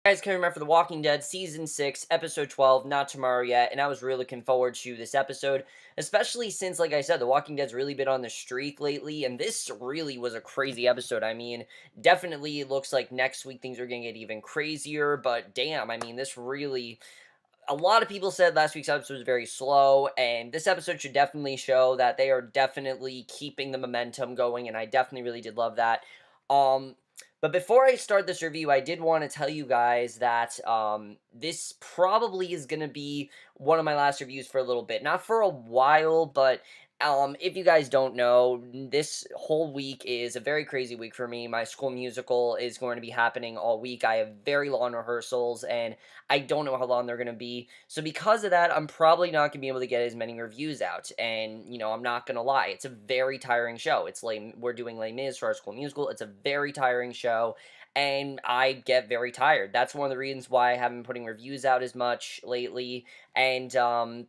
Guys, coming back for The Walking Dead Season 6, Episode 12, not tomorrow yet, and I was really looking forward to this episode, especially since, like I said, The Walking Dead's really been on the streak lately, and this really was a crazy episode. I mean, definitely it looks like next week things are going to get even crazier, but damn, I mean, this really... A lot of people said last week's episode was very slow, and this episode should definitely show that they are definitely keeping the momentum going, and I definitely really did love that. Um, but before I start this review, I did want to tell you guys that this probably is going to be one of my last reviews for a little bit. Not for a while, but if you guys don't know, this whole week is a very crazy week for me. My school musical is going to be happening all week. I have very long rehearsals, and I don't know how long they're going to be. So because of that, I'm probably not going to be able to get as many reviews out. And, you know, I'm not going to lie. It's a very tiring show. It's late. We're doing Les Mis for our school musical. It's a very tiring show, and I get very tired. That's one of the reasons why I haven't been putting reviews out as much lately. And,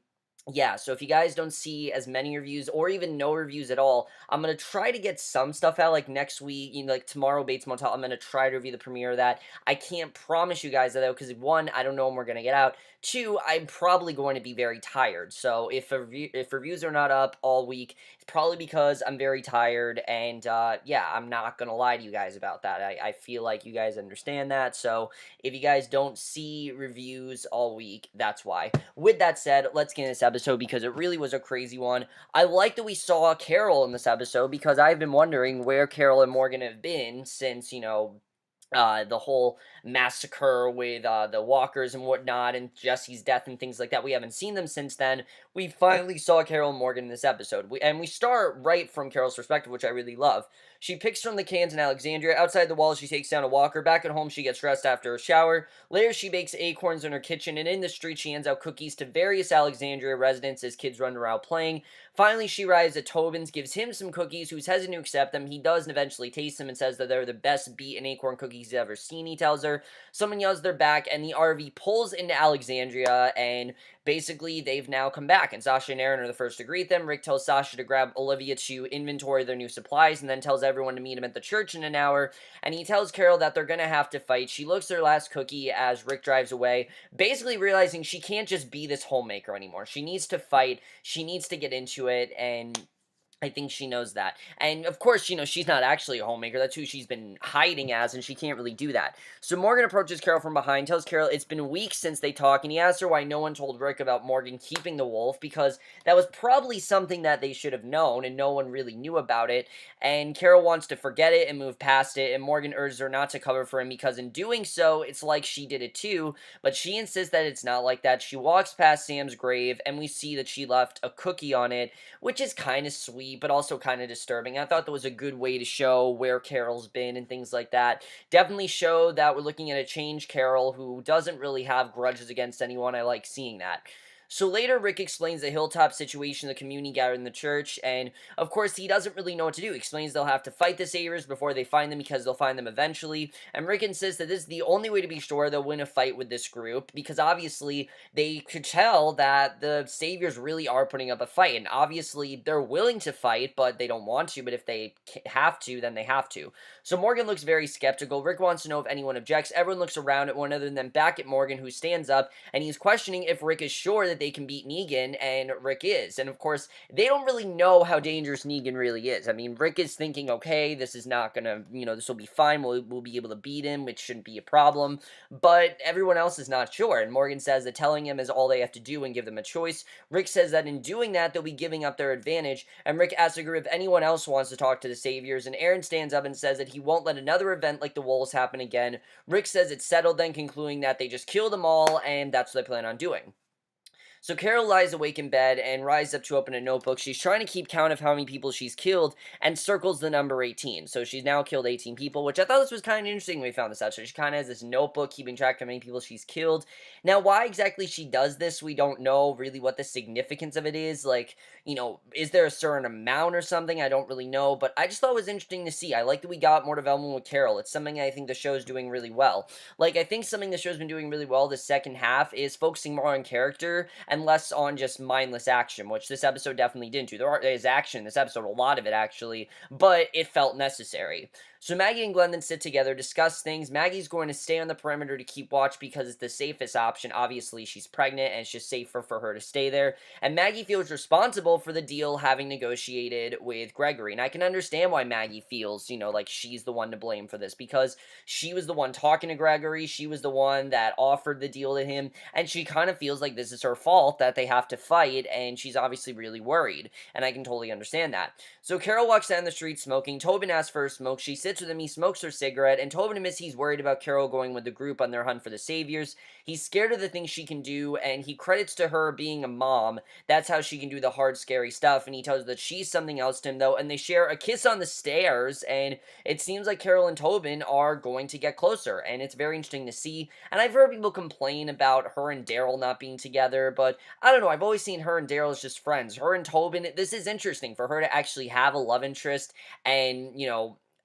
yeah, so if you guys don't see as many reviews or even no reviews at all, I'm going to try to get some stuff out, like next week, you know, like tomorrow, Bates Motel, I'm going to try to review the premiere of that. I can't promise you guys that, though, because one, I don't know when we're going to get out. Two, I'm probably going to be very tired, so if reviews are not up all week, it's probably because I'm very tired, and, yeah, I'm not going to lie to you guys about that. I feel like you guys understand that, so if you guys don't see reviews all week, that's why. With that said, let's get into this episode because it really was a crazy one. I like that we saw Carol in this episode because I've been wondering where Carol and Morgan have been since, you know, the whole massacre with the walkers and whatnot, and Jesse's death and things like that. We haven't seen them since then. We finally saw Carol and Morgan in this episode. We start right from Carol's perspective, which I really love. She picks from the cans in Alexandria. Outside the walls, she takes down a walker. Back at home, she gets dressed after a shower. Later, she bakes acorns in her kitchen, and in the street, she hands out cookies to various Alexandria residents as kids run around playing. Finally, she arrives at Tobin's, gives him some cookies, who's hesitant to accept them. He does and eventually tastes them and says that they're the best beet and acorn cookies he's ever seen, he tells her. Someone yells they're back, and the RV pulls into Alexandria, and basically, they've now come back, and Sasha and Aaron are the first to greet them. Rick tells Sasha to grab Olivia to inventory their new supplies, and then tells everyone to meet him at the church in an hour, and he tells Carol that they're gonna have to fight. She looks their last cookie as Rick drives away, basically realizing she can't just be this homemaker anymore. She needs to fight, she needs to get into it, and I think she knows that. And, of course, you know, she's not actually a homemaker. That's who she's been hiding as, and she can't really do that. So Morgan approaches Carol from behind, tells Carol it's been weeks since they talk, and he asks her why no one told Rick about Morgan keeping the wolf, because that was probably something that they should have known, and no one really knew about it. And Carol wants to forget it and move past it, and Morgan urges her not to cover for him, because in doing so, it's like she did it too, but she insists that it's not like that. She walks past Sam's grave, and we see that she left a cookie on it, which is kind of sweet, but also kind of disturbing. I thought that was a good way to show where Carol's been and things like that. Definitely showed that we're looking at a changed Carol who doesn't really have grudges against anyone. I like seeing that. So later, Rick explains the hilltop situation, the community gathered in the church, and of course, he doesn't really know what to do. He explains they'll have to fight the Saviors before they find them because they'll find them eventually, and Rick insists that this is the only way to be sure they'll win a fight with this group, because obviously, they could tell that the Saviors really are putting up a fight, and obviously, they're willing to fight, but they don't want to, but if they have to, then they have to. So Morgan looks very skeptical. Rick wants to know if anyone objects. Everyone looks around at one another and then back at Morgan, who stands up, and he's questioning if Rick is sure that they can beat Negan, and Rick is. And of course, they don't really know how dangerous Negan really is. I mean, Rick is thinking, okay, this is not gonna, you know, this will be fine, we'll be able to beat him, which shouldn't be a problem, but everyone else is not sure, and Morgan says that telling him is all they have to do and give them a choice. Rick says that in doing that, they'll be giving up their advantage, and Rick asks the group if anyone else wants to talk to the Saviors, and Aaron stands up and says that he won't let another event like the Wolves happen again. Rick says it's settled then, concluding that they just kill them all, and that's what they plan on doing. So Carol lies awake in bed and rises up to open a notebook. She's trying to keep count of how many people she's killed and circles the number 18. So she's now killed 18 people, which I thought this was kind of interesting when we found this out. So she kind of has this notebook keeping track of how many people she's killed. Now, why exactly she does this, we don't know really what the significance of it is. Like, you know, is there a certain amount or something? I don't really know, but I just thought it was interesting to see. I like that we got more development with Carol. It's something I think the show's doing really well. Like, I think something the show's been doing really well this second half is focusing more on character and less on just mindless action, which this episode definitely didn't do. There is action in this episode, a lot of it actually, but it felt necessary. So Maggie and Glenn then sit together, discuss things. Maggie's going to stay on the perimeter to keep watch because it's the safest option. Obviously, she's pregnant and it's just safer for her to stay there. And Maggie feels responsible for the deal having negotiated with Gregory. And I can understand why Maggie feels, like she's the one to blame for this, because she was the one talking to Gregory. She was the one that offered the deal to him. And she kind of feels like this is her fault that they have to fight. And she's obviously really worried. And I can totally understand that. So Carol walks down the street smoking. Tobin asks for a smoke. She sits with him. He smokes her cigarette. And Tobin admits he's worried about Carol going with the group on their hunt for the saviors. He's scared of the things she can do. And he credits to her being a mom. That's how she can do the hard, scary stuff. And he tells her that she's something else to him, though. And they share a kiss on the stairs. And it seems like Carol and Tobin are going to get closer. And it's very interesting to see. And I've heard people complain about her and Daryl not being together. But I don't know. I've always seen her and Daryl as just friends. Her and Tobin, this is interesting for her to actually have a love interest. And,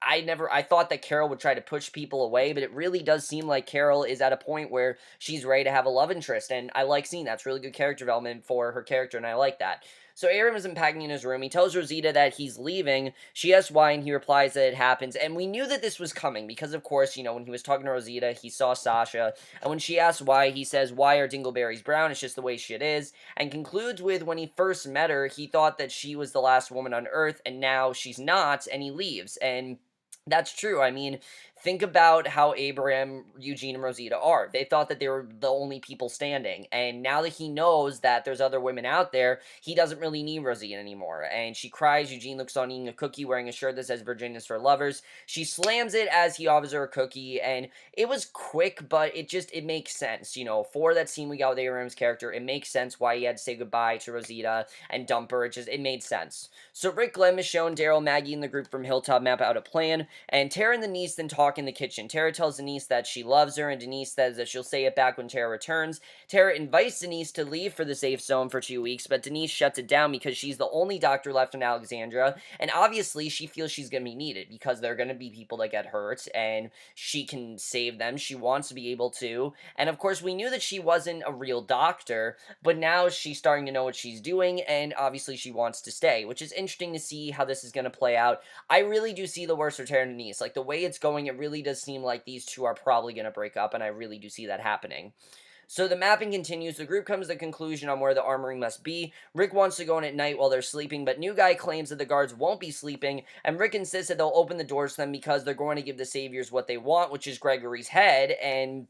I thought that Carol would try to push people away, but it really does seem like Carol is at a point where she's ready to have a love interest, and I like seeing that. It's really good character development for her character, and I like that. So Aaron was unpacking in his room. He tells Rosita that he's leaving. She asks why, and he replies that it happens. And we knew that this was coming because, of course, when he was talking to Rosita, he saw Sasha. And when she asks why, he says, "Why are dingleberries brown? It's just the way shit is." And concludes with, when he first met her, he thought that she was the last woman on Earth, and now she's not, and he leaves. And that's true. I mean, think about how Abraham, Eugene, and Rosita are. They thought that they were the only people standing. And now that he knows that there's other women out there, he doesn't really need Rosita anymore. And she cries. Eugene looks on eating a cookie, wearing a shirt that says Virginia's for lovers. She slams it as he offers her a cookie. And it was quick, but it makes sense. For that scene we got with Abraham's character, it makes sense why he had to say goodbye to Rosita and dump her. It made sense. So Rick Glenn has shown Daryl, Maggie, and the group from Hilltop map out a plan. And Tara and Denise then talk in the kitchen. Tara tells Denise that she loves her, and Denise says that she'll say it back when Tara returns. Tara invites Denise to leave for the safe zone for 2 weeks, but Denise shuts it down because she's the only doctor left in Alexandria, and obviously she feels she's going to be needed because there are going to be people that get hurt, and she can save them. She wants to be able to, and of course we knew that she wasn't a real doctor, but now she's starting to know what she's doing, and obviously she wants to stay, which is interesting to see how this is going to play out. I really do see the worst for Tara and Denise. Like, the way it's going, it really does seem like these two are probably going to break up, and I really do see that happening. So the mapping continues. The group comes to the conclusion on where the armory must be. Rick wants to go in at night while they're sleeping, but New Guy claims that the guards won't be sleeping, and Rick insists that they'll open the doors to them because they're going to give the saviors what they want, which is Gregory's head, and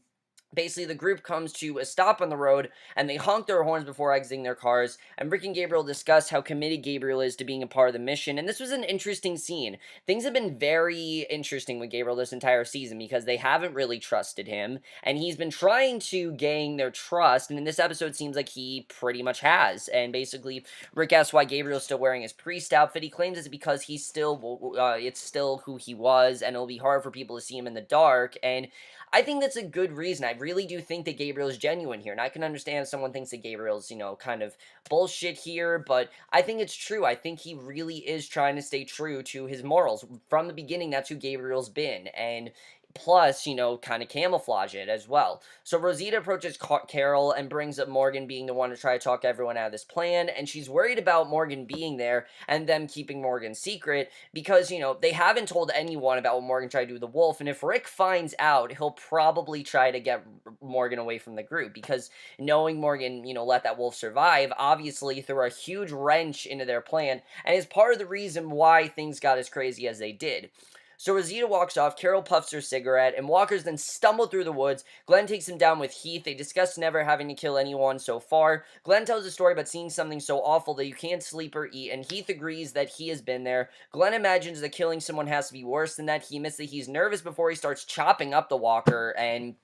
basically, the group comes to a stop on the road, and they honk their horns before exiting their cars, and Rick and Gabriel discuss how committed Gabriel is to being a part of the mission, and this was an interesting scene. Things have been very interesting with Gabriel this entire season, because they haven't really trusted him, and he's been trying to gain their trust, and in this episode, it seems like he pretty much has, and basically, Rick asks why Gabriel's still wearing his priest outfit. He claims it's because he's still, it's still who he was, and it'll be hard for people to see him in the dark, and I think that's a good reason. I really do think that Gabriel is genuine here, and I can understand if someone thinks that Gabriel's, kind of bullshit here, but I think it's true. I think he really is trying to stay true to his morals. From the beginning, that's who Gabriel's been, and plus, kind of camouflage it as well. So Rosita approaches Carol and brings up Morgan being the one to try to talk everyone out of this plan, and she's worried about Morgan being there and them keeping Morgan's secret because, they haven't told anyone about what Morgan tried to do with the wolf, and if Rick finds out, he'll probably try to get Morgan away from the group because knowing Morgan, let that wolf survive, obviously threw a huge wrench into their plan, and is part of the reason why things got as crazy as they did. So Rosita walks off, Carol puffs her cigarette, and walkers then stumble through the woods. Glenn takes him down with Heath. They discuss never having to kill anyone so far. Glenn tells a story about seeing something so awful that you can't sleep or eat, and Heath agrees that he has been there. Glenn imagines that killing someone has to be worse than that. He admits that he's nervous before he starts chopping up the walker, and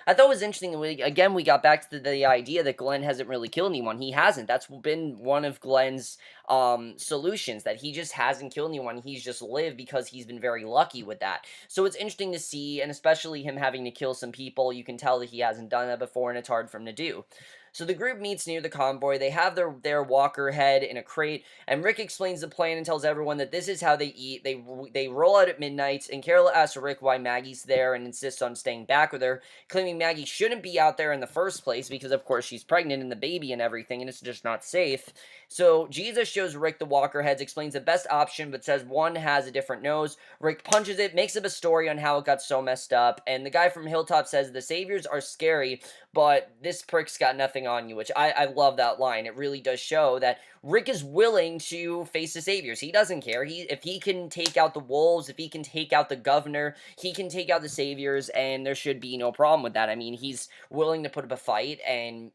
I thought it was interesting. We got back to the idea that Glenn hasn't really killed anyone. He hasn't. That's been one of Glenn's solutions, that he just hasn't killed anyone. He's just lived because he's been very lucky with that. So it's interesting to see, and especially him having to kill some people. You can tell that he hasn't done that before, and it's hard for him to do. So the group meets near the convoy. They have their walker head in a crate, and Rick explains the plan and tells everyone that this is how they eat. They roll out at midnight, and Carol asks Rick why Maggie's there and insists on staying back with her, claiming Maggie shouldn't be out there in the first place because, of course, she's pregnant and the baby and everything, and it's just not safe. So Jesus shows Rick the walker heads, explains the best option, but says one has a different nose. Rick punches it, makes up a story on how it got so messed up, and the guy from Hilltop says the saviors are scary, but this prick's got nothing on you, which I love that line. It really does show that Rick is willing to face the saviors. He doesn't care. If he can take out the wolves, if he can take out the governor, he can take out the saviors, and there should be no problem with that. I mean, he's willing to put up a fight, and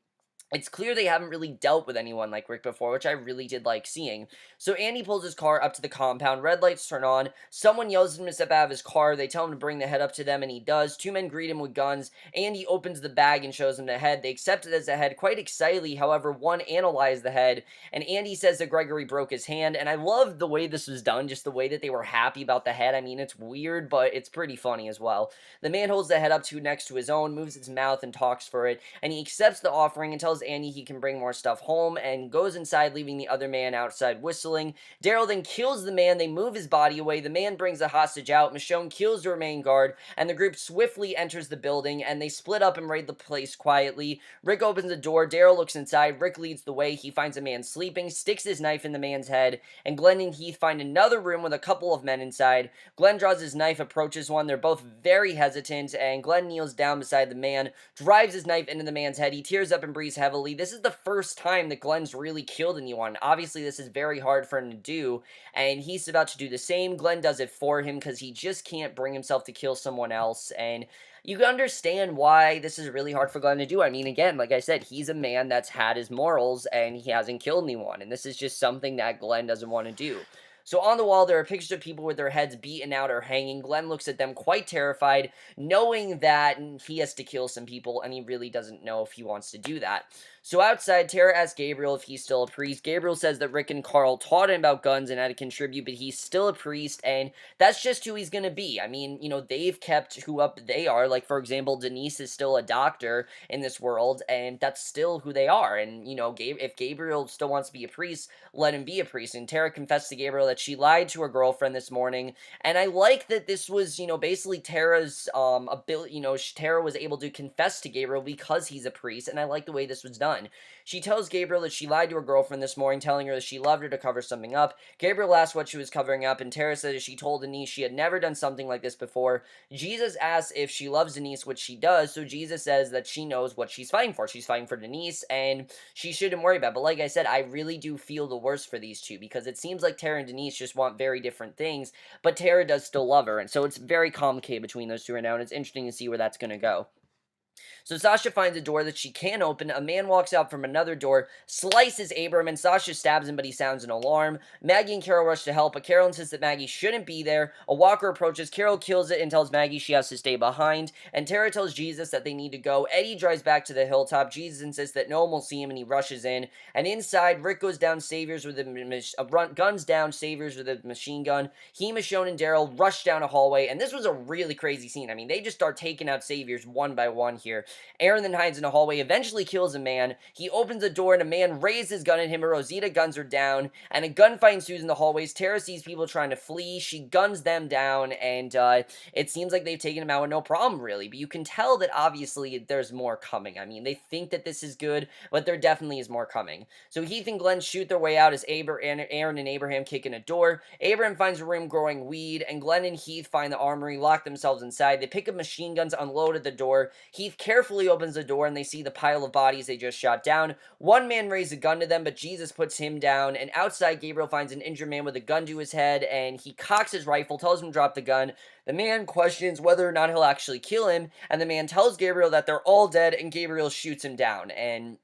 it's clear they haven't really dealt with anyone like Rick before, which I really did like seeing. So Andy pulls his car up to the compound, red lights turn on, someone yells at him to step out of his car, they tell him to bring the head up to them, and he does. Two men greet him with guns, Andy opens the bag and shows them the head, they accept it as a head quite excitedly, however, one analyzed the head, and Andy says that Gregory broke his hand, and I love the way this was done, just the way that they were happy about the head. I mean, it's weird, but it's pretty funny as well. The man holds the head up to next to his own, moves its mouth and talks for it, and he accepts the offering and tells Andy he can bring more stuff home, and goes inside, leaving the other man outside whistling. Daryl then kills the man, they move his body away, the man brings the hostage out, Michonne kills the remaining guard, and the group swiftly enters the building, and they split up and raid the place quietly. Rick opens the door, Daryl looks inside, Rick leads the way, he finds a man sleeping, sticks his knife in the man's head, and Glenn and Heath find another room with a couple of men inside. Glenn draws his knife, approaches one, they're both very hesitant, and Glenn kneels down beside the man, drives his knife into the man's head, he tears up and breathes heavily. This is the first time that Glenn's really killed anyone. Obviously, this is very hard for him to do, and he's about to do the same. Glenn does it for him because he just can't bring himself to kill someone else, and you can understand why this is really hard for Glenn to do. I mean, again, like I said, he's a man that's had his morals, and he hasn't killed anyone, and this is just something that Glenn doesn't want to do. So on the wall, there are pictures of people with their heads beaten out or hanging. Glenn looks at them quite terrified, knowing that he has to kill some people, and he really doesn't know if he wants to do that. So outside, Tara asks Gabriel if he's still a priest. Gabriel says that Rick and Carl taught him about guns and how to contribute, but he's still a priest, and that's just who he's gonna be. I mean, you know, they've kept who up they are. Like, for example, Denise is still a doctor in this world, and that's still who they are. And, you know, if Gabriel still wants to be a priest, let him be a priest. And Tara confessed to Gabriel that she lied to her girlfriend this morning, and I like that this was, you know, basically Tara's ability. You know, Tara was able to confess to Gabriel because he's a priest, and I like the way this was done. She tells Gabriel that she lied to her girlfriend this morning, telling her that she loved her to cover something up. Gabriel asks what she was covering up, and Tara says that she told Denise she had never done something like this before. Jesus asks if she loves Denise, which she does, so Jesus says that she knows what she's fighting for. She's fighting for Denise, and she shouldn't worry about it. But like I said, I really do feel the worst for these two, because it seems like Tara and Denise just want very different things, but Tara does still love her, and so it's very complicated between those two right now, and it's interesting to see where that's going to go. So Sasha finds a door that she can open. A man walks out from another door, slices Abram, and Sasha stabs him, but he sounds an alarm. Maggie and Carol rush to help, but Carol insists that Maggie shouldn't be there. A walker approaches. Carol kills it and tells Maggie she has to stay behind. And Tara tells Jesus that they need to go. Eddie drives back to the hilltop. Jesus insists that no one will see him, and he rushes in. And inside, Rick goes down Saviors with guns down Saviors with a machine gun. He, Michonne, and Daryl rush down a hallway, and this was a really crazy scene. I mean, they just start taking out Saviors one by one here. Aaron then hides in a hallway, eventually kills a man. He opens the door, and a man raises his gun at him. Rosita guns are down, and a gunfight ensues in the hallways. Tara sees people trying to flee. She guns them down, and it seems like they've taken him out with no problem, really. But you can tell that, obviously, there's more coming. I mean, they think that this is good, but there definitely is more coming. So Heath and Glenn shoot their way out as Aaron and Abraham kick in a door. Abraham finds a room growing weed, and Glenn and Heath find the armory, lock themselves inside. They pick up machine guns, unload at the door. Heath carefully opens the door, and they see the pile of bodies they just shot down. One man raises a gun to them, but Jesus puts him down, and outside, Gabriel finds an injured man with a gun to his head, and he cocks his rifle, tells him to drop the gun. The man questions whether or not he'll actually kill him, and the man tells Gabriel that they're all dead, and Gabriel shoots him down, and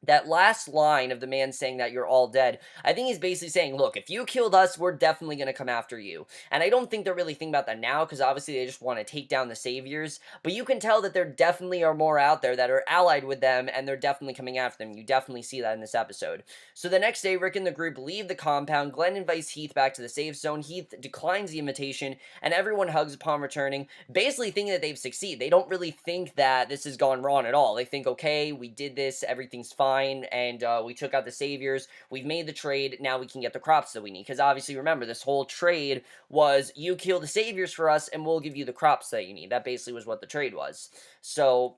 that last line of the man saying that you're all dead, I think he's basically saying, look, if you killed us, we're definitely going to come after you. And I don't think they're really thinking about that now, because obviously they just want to take down the saviors. But you can tell that there definitely are more out there that are allied with them, and they're definitely coming after them. You definitely see that in this episode. So the next day, Rick and the group leave the compound. Glenn invites Heath back to the safe zone. Heath declines the invitation, and everyone hugs upon returning, basically thinking that they've succeeded. They don't really think that this has gone wrong at all. They think, okay, we did this, everything's fine, and we took out the saviors, we've made the trade, now we can get the crops that we need, because obviously, remember, this whole trade was, you kill the saviors for us, and we'll give you the crops that you need. That basically was what the trade was. So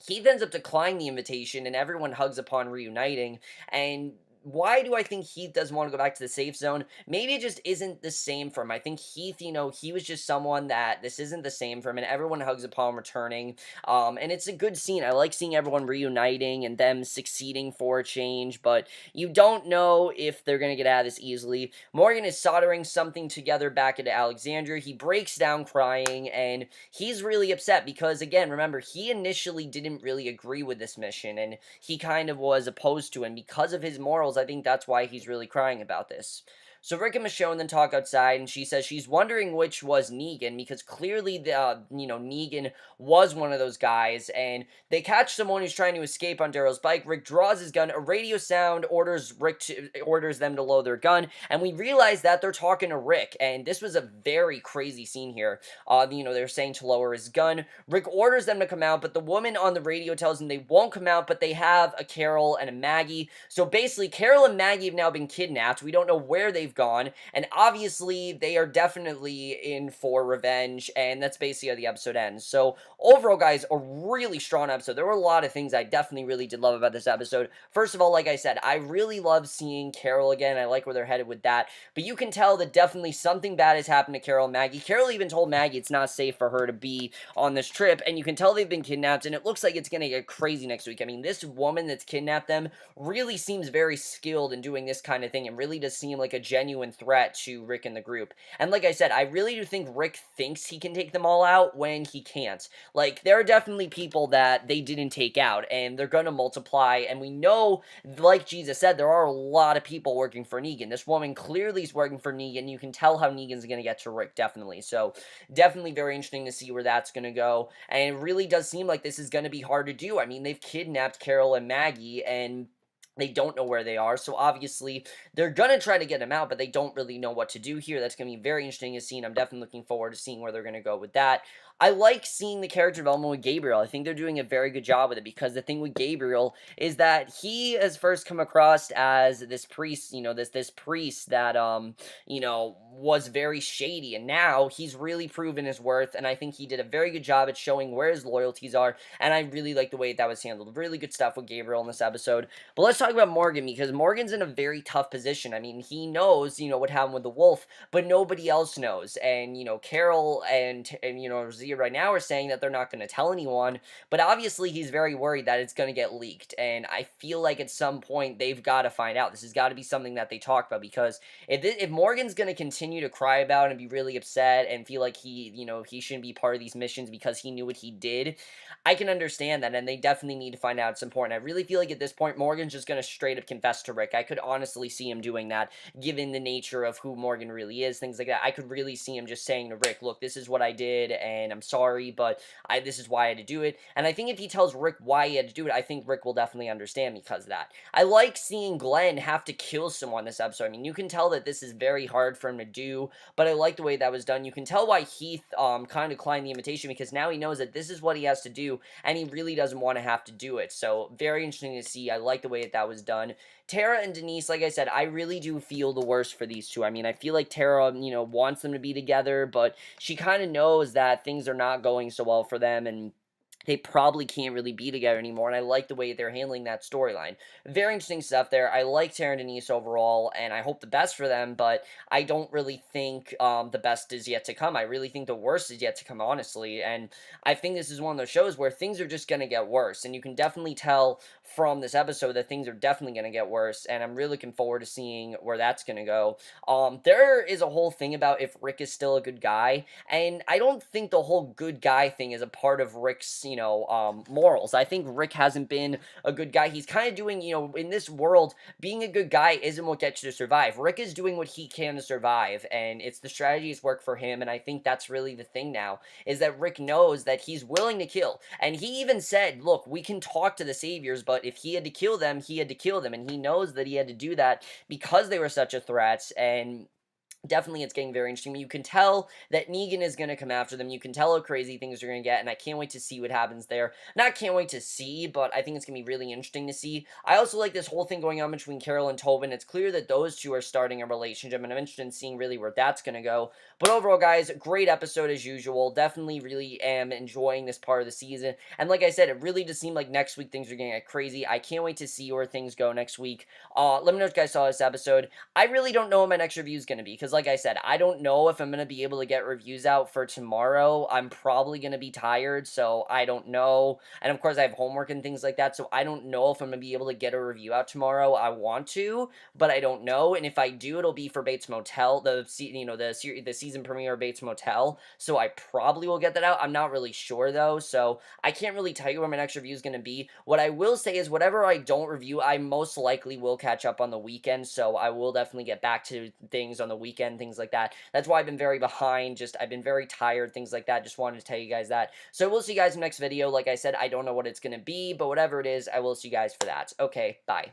Heath ends up declining the invitation, and everyone hugs upon reuniting, and why do I think Heath doesn't want to go back to the safe zone? Maybe it just isn't the same for him. I think Heath, he was just someone that this isn't the same for him, and everyone hugs upon returning. And it's a good scene. I like seeing everyone reuniting and them succeeding for a change, but you don't know if they're going to get out of this easily. Morgan is soldering something together back into Alexandria. He breaks down crying, and he's really upset because, again, remember, he initially didn't really agree with this mission, and he kind of was opposed to it, and because of his morals, I think that's why he's really crying about this. So Rick and Michonne then talk outside, and she says she's wondering which was Negan, because clearly, Negan was one of those guys, and they catch someone who's trying to escape on Daryl's bike. Rick draws his gun, a radio sound orders them to load their gun, and we realize that they're talking to Rick, and this was a very crazy scene here. They're saying to lower his gun. Rick orders them to come out, but the woman on the radio tells them they won't come out, but they have a Carol and a Maggie. So basically, Carol and Maggie have now been kidnapped. We don't know where they've gone, and obviously they are definitely in for revenge, and that's basically how the episode ends. So overall, guys, a really strong episode. There were a lot of things I definitely really did love about this episode. First of all, like I said, I really love seeing Carol again. I like where they're headed with that, but you can tell that definitely something bad has happened to Carol and Maggie. Carol even told Maggie it's not safe for her to be on this trip, and you can tell they've been kidnapped, and it looks like it's gonna get crazy next week. I mean, this woman that's kidnapped them really seems very skilled in doing this kind of thing, and really does seem like a genuine threat to Rick and the group. And like I said, I really do think Rick thinks he can take them all out when he can't. Like, there are definitely people that they didn't take out, and they're gonna multiply, and we know, like Jesus said, there are a lot of people working for Negan. This woman clearly is working for Negan. You can tell how Negan's gonna get to Rick, definitely. So, definitely very interesting to see where that's gonna go, and it really does seem like this is gonna be hard to do. I mean, they've kidnapped Carol and Maggie, and they don't know where they are, so obviously they're gonna try to get them out, but they don't really know what to do here. That's gonna be very interesting to see, and I'm definitely looking forward to seeing where they're gonna go with that. I like seeing the character development with Gabriel. I think they're doing a very good job with it, because the thing with Gabriel is that he has first come across as this priest, this priest that was very shady, and now he's really proven his worth, and I think he did a very good job at showing where his loyalties are, and I really like the way that was handled. Really good stuff with Gabriel in this episode. But let's talk about Morgan, because Morgan's in a very tough position. I mean, he knows, what happened with the wolf, but nobody else knows. And, Carol and Rosita right now are saying that they're not going to tell anyone, but obviously he's very worried that it's going to get leaked. And I feel like at some point they've got to find out. This has got to be something that they talk about, because if Morgan's going to continue to cry about it and be really upset and feel like he shouldn't be part of these missions because he knew what he did, I can understand that, and they definitely need to find out at some point. I really feel like at this point, Morgan's just going to straight up confess to Rick. I could honestly see him doing that, given the nature of who Morgan really is, things like that. I could really see him just saying to Rick, look, this is what I did, and I'm sorry, but this is why I had to do it. And I think if he tells Rick why he had to do it, I think Rick will definitely understand because of that. I like seeing Glenn have to kill someone this episode. I mean, you can tell that this is very hard for him to do, but I like the way that was done. You can tell why Heath kind of declined the invitation, because now he knows that this is what he has to do, and he really doesn't want to have to do it. So, very interesting to see. I like the way that was done. Tara and Denise, like I said, I really do feel the worst for these two. I mean, I feel like Tara, wants them to be together, but she kind of knows that things are not going so well for them, and they probably can't really be together anymore, and I like the way they're handling that storyline. Very interesting stuff there. I like Tara and Denise overall, and I hope the best for them, but I don't really think the best is yet to come. I really think the worst is yet to come, honestly, and I think this is one of those shows where things are just going to get worse, and you can definitely tell from this episode that things are definitely going to get worse, and I'm really looking forward to seeing where that's going to go. There is a whole thing about if Rick is still a good guy, and I don't think the whole good guy thing is a part of Rick's, morals. I think Rick hasn't been a good guy. He's kind of doing, in this world, being a good guy isn't what gets you to survive. Rick is doing what he can to survive, and it's the strategies work for him, and I think that's really the thing now, is that Rick knows that he's willing to kill. And he even said, look, we can talk to the saviors, but if he had to kill them, he had to kill them, and he knows that he had to do that because they were such a threat. And definitely it's getting very interesting. You can tell that Negan is going to come after them. You can tell how crazy things are going to get, and I can't wait to see what happens there. Not can't wait to see, but I think it's going to be really interesting to see. I also like this whole thing going on between Carol and Tobin. It's clear that those two are starting a relationship, and I'm interested in seeing really where that's going to go. But overall, guys, great episode as usual. Definitely really am enjoying this part of the season. And like I said, it really does seem like next week things are going to get crazy. I can't wait to see where things go next week. Let me know what you guys saw this episode. I really don't know what my next review is going to be, because like I said, I don't know if I'm going to be able to get reviews out for tomorrow. I'm probably going to be tired, so I don't know. And of course, I have homework and things like that, so I don't know if I'm going to be able to get a review out tomorrow. I want to, but I don't know. And if I do, it'll be for Bates Motel, the season premiere of Bates Motel. So I probably will get that out. I'm not really sure though, so I can't really tell you where my next review is going to be. What I will say is whatever I don't review, I most likely will catch up on the weekend, so I will definitely get back to things on the weekend, things like that. That's why I've been very behind, I've been very tired, things like that. Just wanted to tell you guys that. So we'll see you guys in the next video. Like I said, I don't know what it's going to be, but whatever it is, I will see you guys for that. Okay, bye.